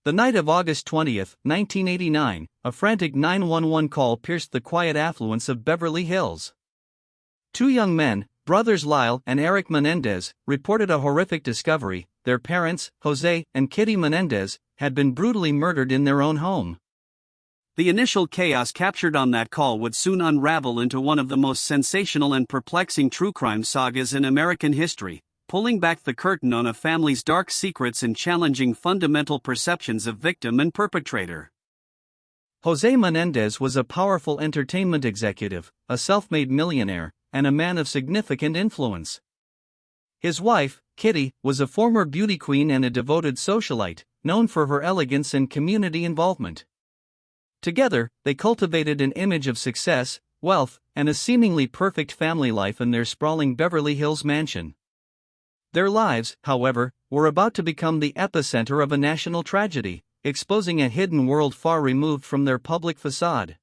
The night of August 20, 1989, a frantic 911 call pierced the quiet affluence of Beverly Hills. Two young men, brothers Lyle and Eric Menendez, reported a horrific discovery: their parents, José and Kitty Menendez, had been brutally murdered in their own home. The initial chaos captured on that call would soon unravel into one of the most sensational and perplexing true crime sagas in American history, pulling back the curtain on a family's dark secrets and challenging fundamental perceptions of victim and perpetrator. José Menendez was a powerful entertainment executive, a self-made millionaire, and a man of significant influence. His wife, Kitty, was a former beauty queen and a devoted socialite, known for her elegance and community involvement. Together, they cultivated an image of success, wealth, and a seemingly perfect family life in their sprawling Beverly Hills mansion. Their lives, however, were about to become the epicenter of a national tragedy, exposing a hidden world far removed from their public facade.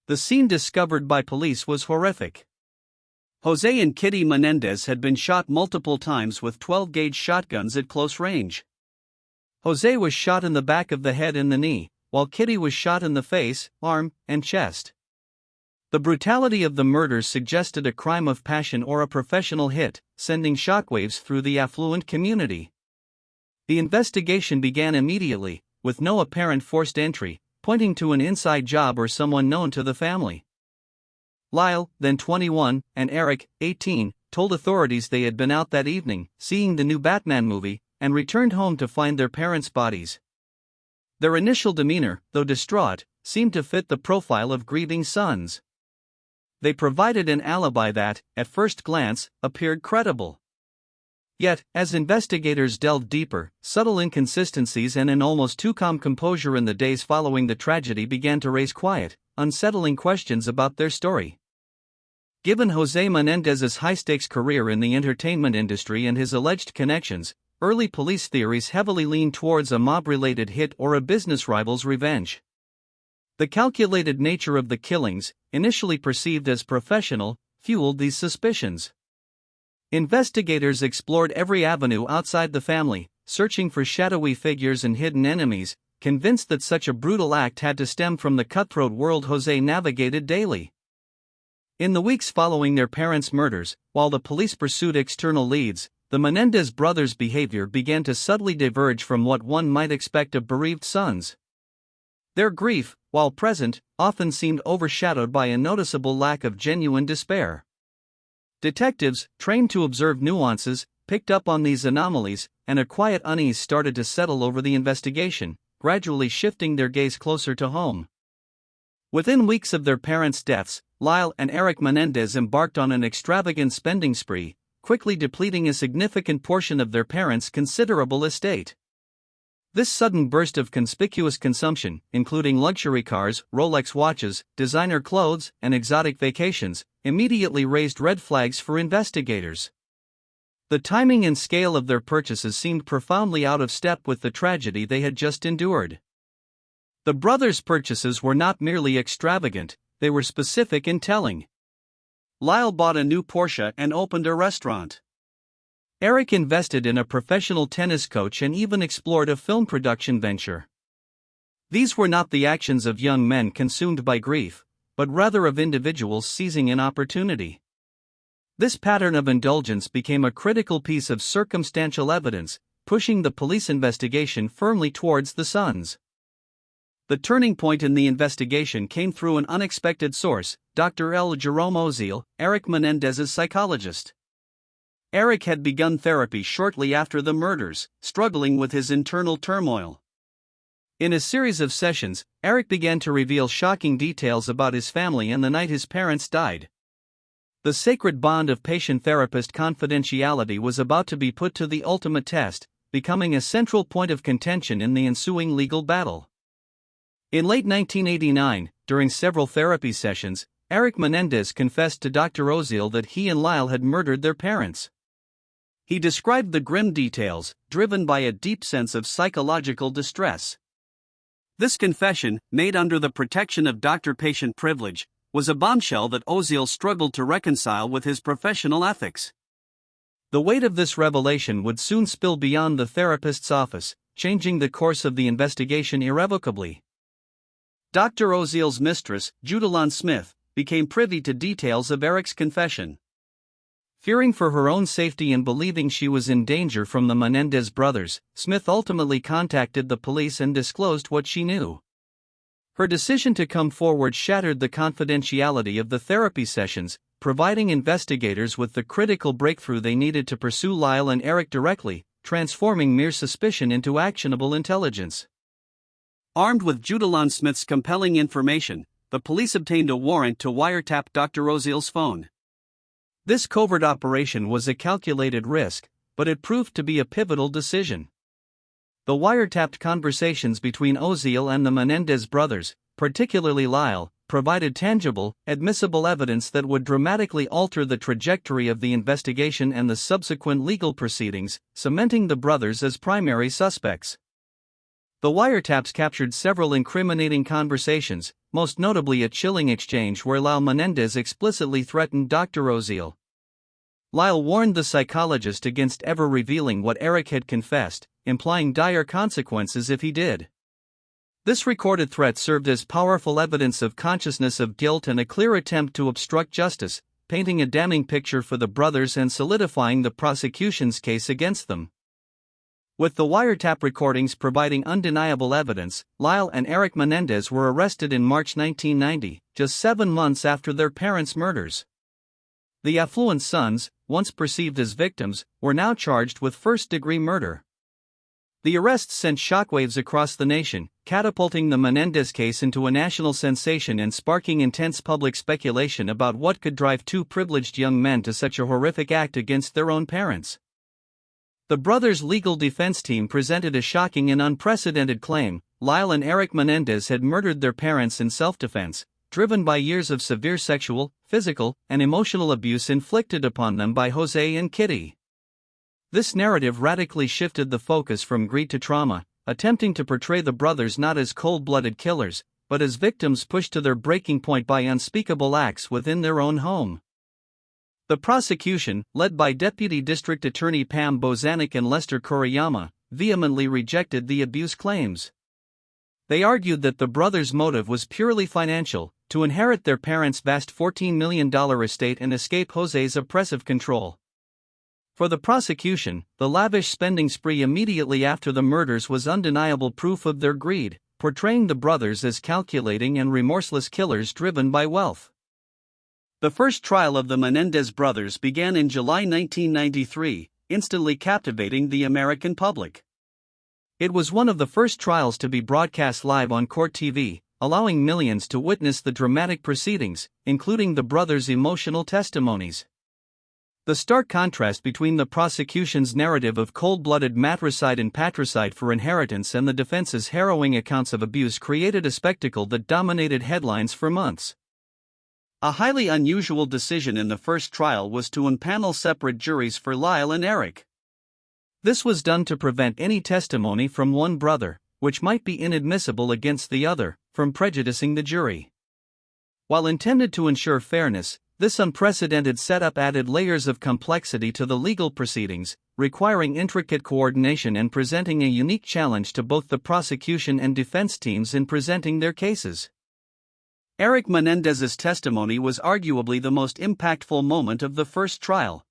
The scene discovered by police was horrific. José and Kitty Menendez had been shot multiple times with 12-gauge shotguns at close range. José was shot in the back of the head and the knee, while Kitty was shot in the face, arm, and chest. The brutality of the murders suggested a crime of passion or a professional hit, sending shockwaves through the affluent community. The investigation began immediately, with no apparent forced entry, pointing to an inside job or someone known to the family. Lyle, then 21, and Eric, 18, told authorities they had been out that evening, seeing the new Batman movie, and returned home to find their parents' bodies. Their initial demeanor, though distraught, seemed to fit the profile of grieving sons. They provided an alibi that, at first glance, appeared credible. Yet, as investigators delved deeper, subtle inconsistencies and an almost too calm composure in the days following the tragedy began to raise quiet, unsettling questions about their story. Given José Menendez's high-stakes career in the entertainment industry and his alleged connections, early police theories heavily leaned towards a mob-related hit or a business rival's revenge. The calculated nature of the killings, initially perceived as professional, fueled these suspicions. Investigators explored every avenue outside the family, searching for shadowy figures and hidden enemies, convinced that such a brutal act had to stem from the cutthroat world José navigated daily. In the weeks following their parents' murders, while the police pursued external leads, the Menendez brothers' behavior began to subtly diverge from what one might expect of bereaved sons. Their grief, while present, often seemed overshadowed by a noticeable lack of genuine despair. Detectives, trained to observe nuances, picked up on these anomalies, and a quiet unease started to settle over the investigation, gradually shifting their gaze closer to home. Within weeks of their parents' deaths, Lyle and Eric Menendez embarked on an extravagant spending spree, quickly depleting a significant portion of their parents' considerable estate. This sudden burst of conspicuous consumption, including luxury cars, Rolex watches, designer clothes, and exotic vacations, immediately raised red flags for investigators. The timing and scale of their purchases seemed profoundly out of step with the tragedy they had just endured. The brothers' purchases were not merely extravagant, they were specific and telling. Lyle bought a new Porsche and opened a restaurant. Eric invested in a professional tennis coach and even explored a film production venture. These were not the actions of young men consumed by grief, but rather of individuals seizing an opportunity. This pattern of indulgence became a critical piece of circumstantial evidence, pushing the police investigation firmly towards the sons. The turning point in the investigation came through an unexpected source, Dr. L. Jerome Oziel, Eric Menendez's psychologist. Eric had begun therapy shortly after the murders, struggling with his internal turmoil. In a series of sessions, Eric began to reveal shocking details about his family and the night his parents died. The sacred bond of patient-therapist confidentiality was about to be put to the ultimate test, becoming a central point of contention in the ensuing legal battle. In late 1989, during several therapy sessions, Eric Menendez confessed to Dr. Oziel that he and Lyle had murdered their parents. He described the grim details, driven by a deep sense of psychological distress. This confession, made under the protection of doctor-patient privilege, was a bombshell that Oziel struggled to reconcile with his professional ethics. The weight of this revelation would soon spill beyond the therapist's office, changing the course of the investigation irrevocably. Dr. Oziel's mistress, Judalyn Smith, became privy to details of Eric's confession. Fearing for her own safety and believing she was in danger from the Menendez brothers, Smith ultimately contacted the police and disclosed what she knew. Her decision to come forward shattered the confidentiality of the therapy sessions, providing investigators with the critical breakthrough they needed to pursue Lyle and Eric directly, transforming mere suspicion into actionable intelligence. Armed with Judalyn Smith's compelling information, the police obtained a warrant to wiretap Dr. Oziel's phone. This covert operation was a calculated risk, but it proved to be a pivotal decision. The wiretapped conversations between Oziel and the Menendez brothers, particularly Lyle, provided tangible, admissible evidence that would dramatically alter the trajectory of the investigation and the subsequent legal proceedings, cementing the brothers as primary suspects. The wiretaps captured several incriminating conversations, most notably a chilling exchange where Lyle Menendez explicitly threatened Dr. Oziel. Lyle warned the psychologist against ever revealing what Eric had confessed, implying dire consequences if he did. This recorded threat served as powerful evidence of consciousness of guilt and a clear attempt to obstruct justice, painting a damning picture for the brothers and solidifying the prosecution's case against them. With the wiretap recordings providing undeniable evidence, Lyle and Eric Menendez were arrested in March 1990, just 7 months after their parents' murders. The affluent sons, once perceived as victims, were now charged with first-degree murder. The arrests sent shockwaves across the nation, catapulting the Menendez case into a national sensation and sparking intense public speculation about what could drive two privileged young men to such a horrific act against their own parents. The brothers' legal defense team presented a shocking and unprecedented claim: Lyle and Eric Menendez had murdered their parents in self-defense, driven by years of severe sexual, physical, and emotional abuse inflicted upon them by José and Kitty. This narrative radically shifted the focus from greed to trauma, attempting to portray the brothers not as cold-blooded killers, but as victims pushed to their breaking point by unspeakable acts within their own home. The prosecution, led by Deputy District Attorney Pam Bozanik and Lester Koriyama, vehemently rejected the abuse claims. They argued that the brothers' motive was purely financial, to inherit their parents' vast $14 million estate and escape José's oppressive control. For the prosecution, the lavish spending spree immediately after the murders was undeniable proof of their greed, portraying the brothers as calculating and remorseless killers driven by wealth. The first trial of the Menendez brothers began in July 1993, instantly captivating the American public. It was one of the first trials to be broadcast live on court TV, allowing millions to witness the dramatic proceedings, including the brothers' emotional testimonies. The stark contrast between the prosecution's narrative of cold-blooded matricide and patricide for inheritance and the defense's harrowing accounts of abuse created a spectacle that dominated headlines for months. A highly unusual decision in the first trial was to impanel separate juries for Lyle and Eric. This was done to prevent any testimony from one brother, which might be inadmissible against the other, from prejudicing the jury. While intended to ensure fairness, this unprecedented setup added layers of complexity to the legal proceedings, requiring intricate coordination and presenting a unique challenge to both the prosecution and defense teams in presenting their cases. Eric Menendez's testimony was arguably the most impactful moment of the first trial.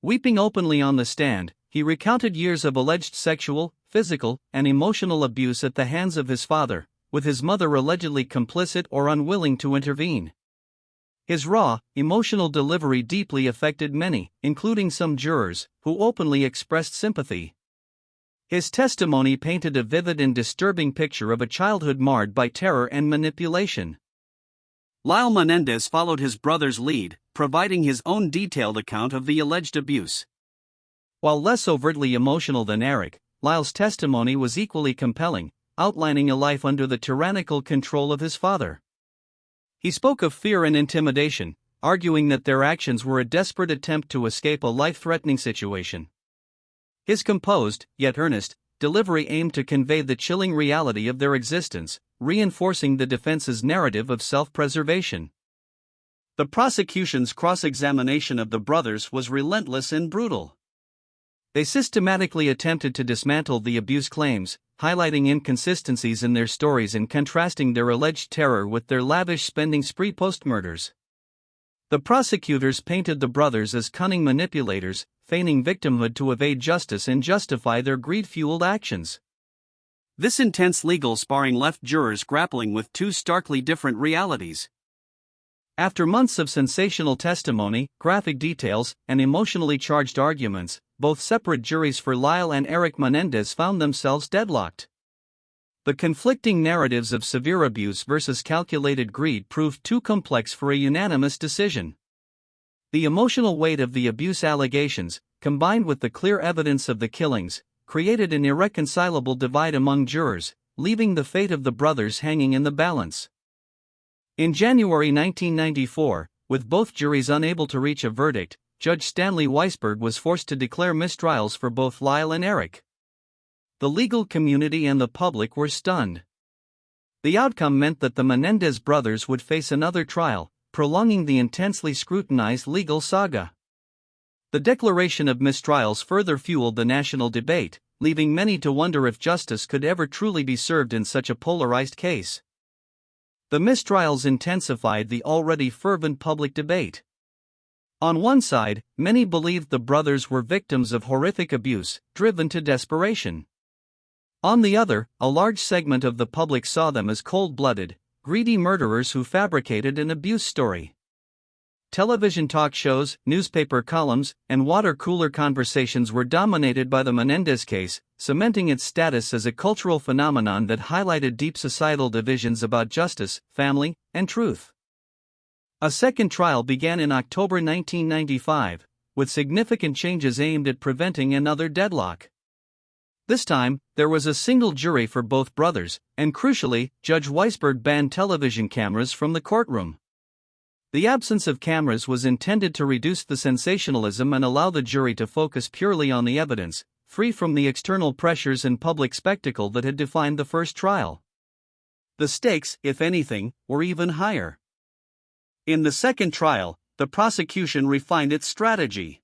Weeping openly on the stand, he recounted years of alleged sexual, physical, and emotional abuse at the hands of his father, with his mother allegedly complicit or unwilling to intervene. His raw, emotional delivery deeply affected many, including some jurors, who openly expressed sympathy. His testimony painted a vivid and disturbing picture of a childhood marred by terror and manipulation. Lyle Menendez followed his brother's lead, providing his own detailed account of the alleged abuse. While less overtly emotional than Eric, Lyle's testimony was equally compelling, outlining a life under the tyrannical control of his father. He spoke of fear and intimidation, arguing that their actions were a desperate attempt to escape a life-threatening situation. His composed, yet earnest, delivery aimed to convey the chilling reality of their existence, reinforcing the defense's narrative of self-preservation. The prosecution's cross-examination of the brothers was relentless and brutal. They systematically attempted to dismantle the abuse claims, highlighting inconsistencies in their stories and contrasting their alleged terror with their lavish spending spree post-murders. The prosecutors painted the brothers as cunning manipulators, feigning victimhood to evade justice and justify their greed-fueled actions. This intense legal sparring left jurors grappling with two starkly different realities. After months of sensational testimony, graphic details, and emotionally charged arguments, both separate juries for Lyle and Eric Menendez found themselves deadlocked. The conflicting narratives of severe abuse versus calculated greed proved too complex for a unanimous decision. The emotional weight of the abuse allegations, combined with the clear evidence of the killings, created an irreconcilable divide among jurors, leaving the fate of the brothers hanging in the balance. In January 1994, with both juries unable to reach a verdict, Judge Stanley Weisberg was forced to declare mistrials for both Lyle and Eric. The legal community and the public were stunned. The outcome meant that the Menendez brothers would face another trial, prolonging the intensely scrutinized legal saga. The declaration of mistrials further fueled the national debate, leaving many to wonder if justice could ever truly be served in such a polarized case. The mistrials intensified the already fervent public debate. On one side, many believed the brothers were victims of horrific abuse, driven to desperation. On the other, a large segment of the public saw them as cold-blooded, greedy murderers who fabricated an abuse story. Television talk shows, newspaper columns, and water cooler conversations were dominated by the Menendez case, cementing its status as a cultural phenomenon that highlighted deep societal divisions about justice, family, and truth. A second trial began in October 1995, with significant changes aimed at preventing another deadlock. This time, there was a single jury for both brothers, and crucially, Judge Weisberg banned television cameras from the courtroom. The absence of cameras was intended to reduce the sensationalism and allow the jury to focus purely on the evidence, free from the external pressures and public spectacle that had defined the first trial. The stakes, if anything, were even higher. In the second trial, the prosecution refined its strategy.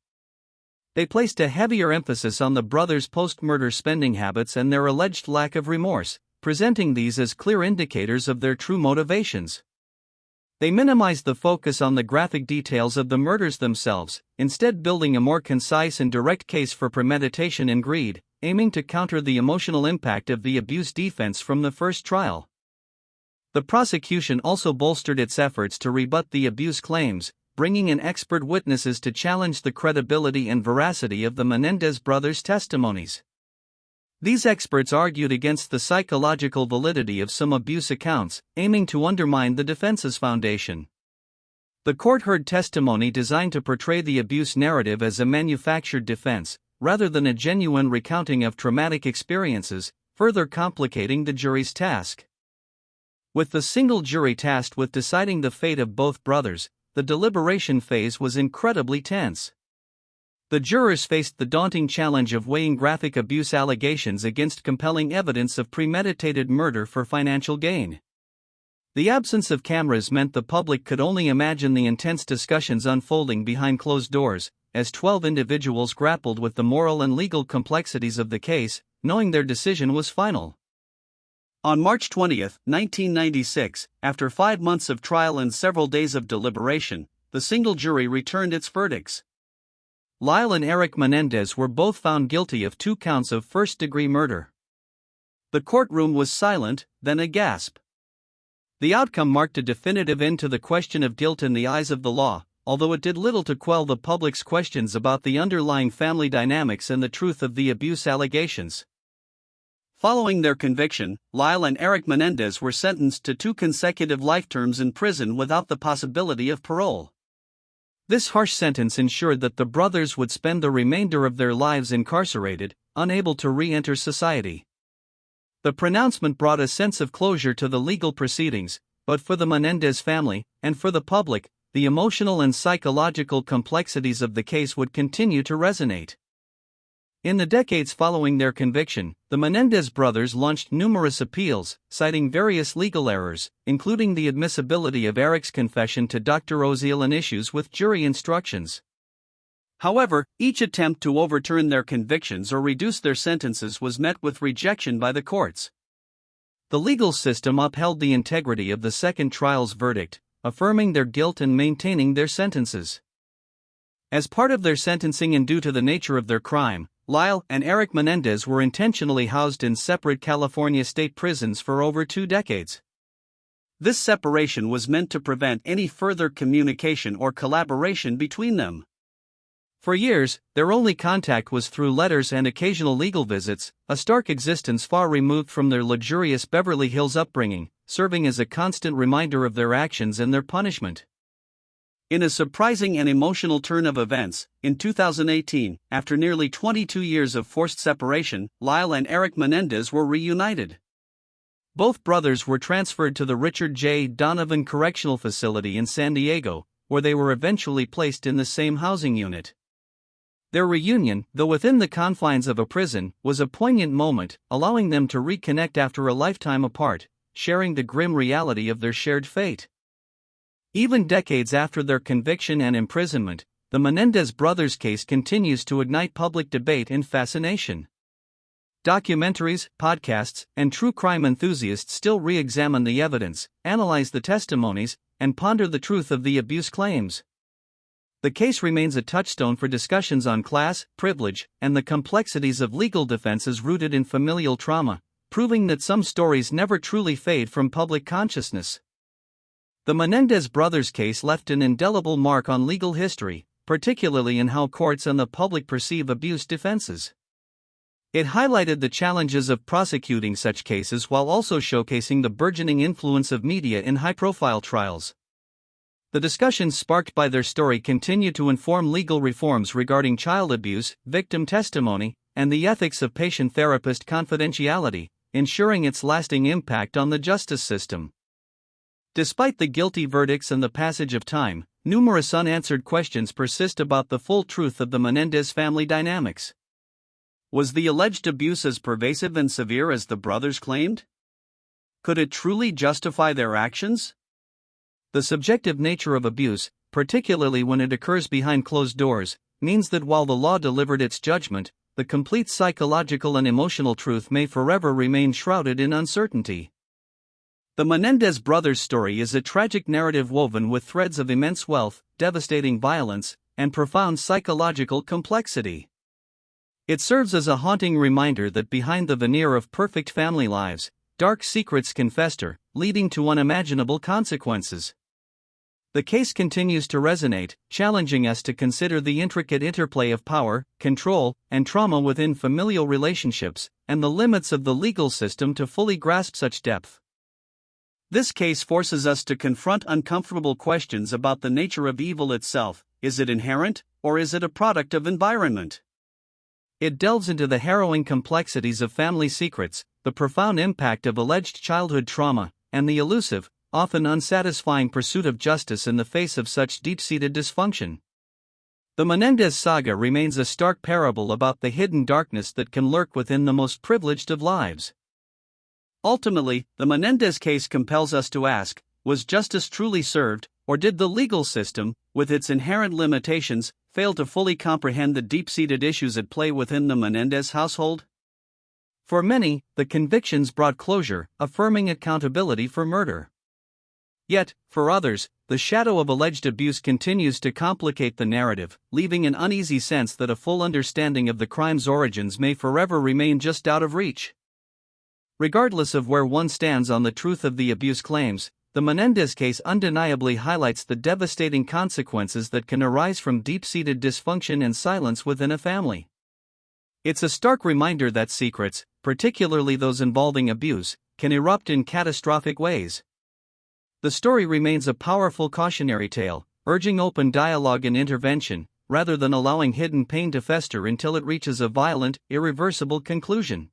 They placed a heavier emphasis on the brothers' post-murder spending habits and their alleged lack of remorse, presenting these as clear indicators of their true motivations. They minimized the focus on the graphic details of the murders themselves, instead building a more concise and direct case for premeditation and greed, aiming to counter the emotional impact of the abuse defense from the first trial. The prosecution also bolstered its efforts to rebut the abuse claims, bringing in expert witnesses to challenge the credibility and veracity of the Menendez brothers' testimonies. These experts argued against the psychological validity of some abuse accounts, aiming to undermine the defense's foundation. The court heard testimony designed to portray the abuse narrative as a manufactured defense, rather than a genuine recounting of traumatic experiences, further complicating the jury's task. With the single jury tasked with deciding the fate of both brothers, the deliberation phase was incredibly tense. The jurors faced the daunting challenge of weighing graphic abuse allegations against compelling evidence of premeditated murder for financial gain. The absence of cameras meant the public could only imagine the intense discussions unfolding behind closed doors, as 12 individuals grappled with the moral and legal complexities of the case, knowing their decision was final. On March 20, 1996, after 5 months of trial and several days of deliberation, the single jury returned its verdicts. Lyle and Eric Menendez were both found guilty of 2 counts of first-degree murder. The courtroom was silent, then a gasp. The outcome marked a definitive end to the question of guilt in the eyes of the law, although it did little to quell the public's questions about the underlying family dynamics and the truth of the abuse allegations. Following their conviction, Lyle and Eric Menendez were sentenced to 2 consecutive life terms in prison without the possibility of parole. This harsh sentence ensured that the brothers would spend the remainder of their lives incarcerated, unable to re-enter society. The pronouncement brought a sense of closure to the legal proceedings, but for the Menendez family, and for the public, the emotional and psychological complexities of the case would continue to resonate. In the decades following their conviction, the Menendez brothers launched numerous appeals, citing various legal errors, including the admissibility of Eric's confession to Dr. Oziel and issues with jury instructions. However, each attempt to overturn their convictions or reduce their sentences was met with rejection by the courts. The legal system upheld the integrity of the second trial's verdict, affirming their guilt and maintaining their sentences. As part of their sentencing and due to the nature of their crime, Lyle and Eric Menendez were intentionally housed in separate California state prisons for over 2 decades. This separation was meant to prevent any further communication or collaboration between them. For years, their only contact was through letters and occasional legal visits, a stark existence far removed from their luxurious Beverly Hills upbringing, serving as a constant reminder of their actions and their punishment. In a surprising and emotional turn of events, in 2018, after nearly 22 years of forced separation, Lyle and Eric Menendez were reunited. Both brothers were transferred to the Richard J. Donovan Correctional Facility in San Diego, where they were eventually placed in the same housing unit. Their reunion, though within the confines of a prison, was a poignant moment, allowing them to reconnect after a lifetime apart, sharing the grim reality of their shared fate. Even decades after their conviction and imprisonment, the Menendez brothers' case continues to ignite public debate and fascination. Documentaries, podcasts, and true crime enthusiasts still re-examine the evidence, analyze the testimonies, and ponder the truth of the abuse claims. The case remains a touchstone for discussions on class, privilege, and the complexities of legal defenses rooted in familial trauma, proving that some stories never truly fade from public consciousness. The Menendez brothers' case left an indelible mark on legal history, particularly in how courts and the public perceive abuse defenses. It highlighted the challenges of prosecuting such cases while also showcasing the burgeoning influence of media in high-profile trials. The discussions sparked by their story continue to inform legal reforms regarding child abuse, victim testimony, and the ethics of patient-therapist confidentiality, ensuring its lasting impact on the justice system. Despite the guilty verdicts and the passage of time, numerous unanswered questions persist about the full truth of the Menendez family dynamics. Was the alleged abuse as pervasive and severe as the brothers claimed? Could it truly justify their actions? The subjective nature of abuse, particularly when it occurs behind closed doors, means that while the law delivered its judgment, the complete psychological and emotional truth may forever remain shrouded in uncertainty. The Menendez brothers' story is a tragic narrative woven with threads of immense wealth, devastating violence, and profound psychological complexity. It serves as a haunting reminder that behind the veneer of perfect family lives, dark secrets can fester, leading to unimaginable consequences. The case continues to resonate, challenging us to consider the intricate interplay of power, control, and trauma within familial relationships, and the limits of the legal system to fully grasp such depth. This case forces us to confront uncomfortable questions about the nature of evil itself. Is it inherent, or is it a product of environment? It delves into the harrowing complexities of family secrets, the profound impact of alleged childhood trauma, and the elusive, often unsatisfying pursuit of justice in the face of such deep-seated dysfunction. The Menendez saga remains a stark parable about the hidden darkness that can lurk within the most privileged of lives. Ultimately, the Menendez case compels us to ask, was justice truly served, or did the legal system, with its inherent limitations, fail to fully comprehend the deep-seated issues at play within the Menendez household? For many, the convictions brought closure, affirming accountability for murder. Yet, for others, the shadow of alleged abuse continues to complicate the narrative, leaving an uneasy sense that a full understanding of the crime's origins may forever remain just out of reach. Regardless of where one stands on the truth of the abuse claims, the Menendez case undeniably highlights the devastating consequences that can arise from deep-seated dysfunction and silence within a family. It's a stark reminder that secrets, particularly those involving abuse, can erupt in catastrophic ways. The story remains a powerful cautionary tale, urging open dialogue and intervention, rather than allowing hidden pain to fester until it reaches a violent, irreversible conclusion.